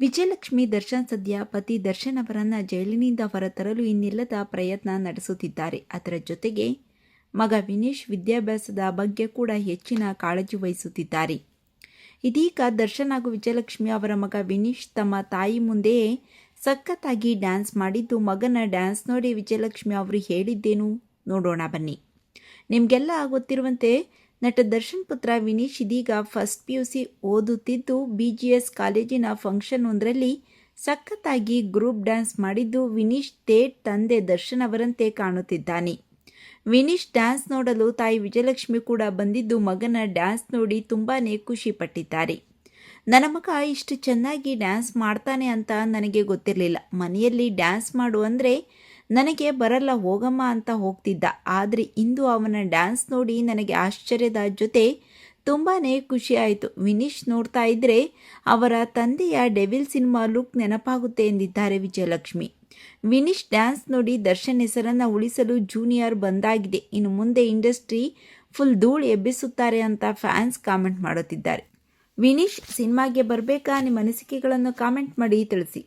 ವಿಜಯಲಕ್ಷ್ಮಿ ದರ್ಶನ್ ಸದ್ಯ ಪತಿ ದರ್ಶನ್ ಅವರನ್ನು ಜೈಲಿನಿಂದ ಹೊರತರಲು ಇನ್ನಿಲ್ಲದ ಪ್ರಯತ್ನ ನಡೆಸುತ್ತಿದ್ದಾರೆ. ಅದರ ಜೊತೆಗೆ ಮಗ ವಿನೀಶ್ ವಿದ್ಯಾಭ್ಯಾಸದ ಬಗ್ಗೆ ಕೂಡ ಹೆಚ್ಚಿನ ಕಾಳಜಿ ವಹಿಸುತ್ತಿದ್ದಾರೆ. ಇದೀಗ ದರ್ಶನ್ ಹಾಗೂ ವಿಜಯಲಕ್ಷ್ಮಿ ಅವರ ಮಗ ವಿನೀಶ್ ತಮ್ಮ ತಾಯಿ ಮುಂದೆಯೇ ಸಖತ್ತಾಗಿ ಡ್ಯಾನ್ಸ್ ಮಾಡಿದ್ದು, ಮಗನ ಡ್ಯಾನ್ಸ್ ನೋಡಿ ವಿಜಯಲಕ್ಷ್ಮಿ ಅವರು ಹೇಳಿದ್ದೇನು ನೋಡೋಣ ಬನ್ನಿ. ನಿಮಗೆಲ್ಲ ಗೊತ್ತಿರುವಂತೆ ನಟ ದರ್ಶನ್ ಪುತ್ರ ವಿನೀಶ್ ಇದೀಗ ಫಸ್ಟ್ PUC ಓದುತ್ತಿದ್ದು BGS ಕಾಲೇಜಿನ ಫಂಕ್ಷನ್ ಒಂದರಲ್ಲಿ ಸಖತ್ತಾಗಿ ಗ್ರೂಪ್ ಡ್ಯಾನ್ಸ್ ಮಾಡಿದ್ದು, ವಿನೀಶ್ ಥೇಟ್ ತಂದೆ ದರ್ಶನ್ ಅವರಂತೆ ಕಾಣುತ್ತಿದ್ದಾನೆ. ವಿನೀಶ್ ಡ್ಯಾನ್ಸ್ ನೋಡಲು ತಾಯಿ ವಿಜಯಲಕ್ಷ್ಮಿ ಕೂಡ ಬಂದಿದ್ದು, ಮಗನ ಡ್ಯಾನ್ಸ್ ನೋಡಿ ತುಂಬಾ ಖುಷಿ ಪಟ್ಟಿದ್ದಾರೆ. ನನ್ನ ಮಗ ಇಷ್ಟು ಚೆನ್ನಾಗಿ ಡ್ಯಾನ್ಸ್ ಮಾಡ್ತಾನೆ ಅಂತ ನನಗೆ ಗೊತ್ತಿರಲಿಲ್ಲ. ಮನೆಯಲ್ಲಿ ಡ್ಯಾನ್ಸ್ ಮಾಡು ಅಂದರೆ ನನಗೆ ಬರಲ್ಲ ಹೋಗಮ್ಮ ಅಂತ ಹೋಗ್ತಿದ್ದ. ಆದರೆ ಇಂದು ಅವನ ಡ್ಯಾನ್ಸ್ ನೋಡಿ ನನಗೆ ಆಶ್ಚರ್ಯದ ಜೊತೆ ತುಂಬಾ ಖುಷಿ ಆಯಿತು. ವಿನೀಶ್ ನೋಡ್ತಾ ಇದ್ದರೆ ಅವರ ತಂದೆಯ ಡೆವಿಲ್ ಸಿನಿಮಾ ಲುಕ್ ನೆನಪಾಗುತ್ತೆ ಎಂದಿದ್ದಾರೆ ವಿಜಯಲಕ್ಷ್ಮಿ. ವಿನೀಶ್ ಡ್ಯಾನ್ಸ್ ನೋಡಿ ದರ್ಶನ್ ಹೆಸರನ್ನು ಉಳಿಸಲು ಜೂನಿಯರ್ ಬಂದಾಗಿದೆ. ಇನ್ನು ಮುಂದೆ ಇಂಡಸ್ಟ್ರಿ ಫುಲ್ ಧೂಳು ಎಬ್ಬಿಸುತ್ತಾರೆ ಅಂತ ಫ್ಯಾನ್ಸ್ ಕಾಮೆಂಟ್ ಮಾಡುತ್ತಿದ್ದಾರೆ. ವಿನೀಶ್ ಸಿನಿಮಾಗೆ ಬರಬೇಕಾ? ನಿಮ್ಮ ಅನಿಸಿಕೆಗಳನ್ನು ಕಾಮೆಂಟ್ ಮಾಡಿ ತಿಳಿಸಿ.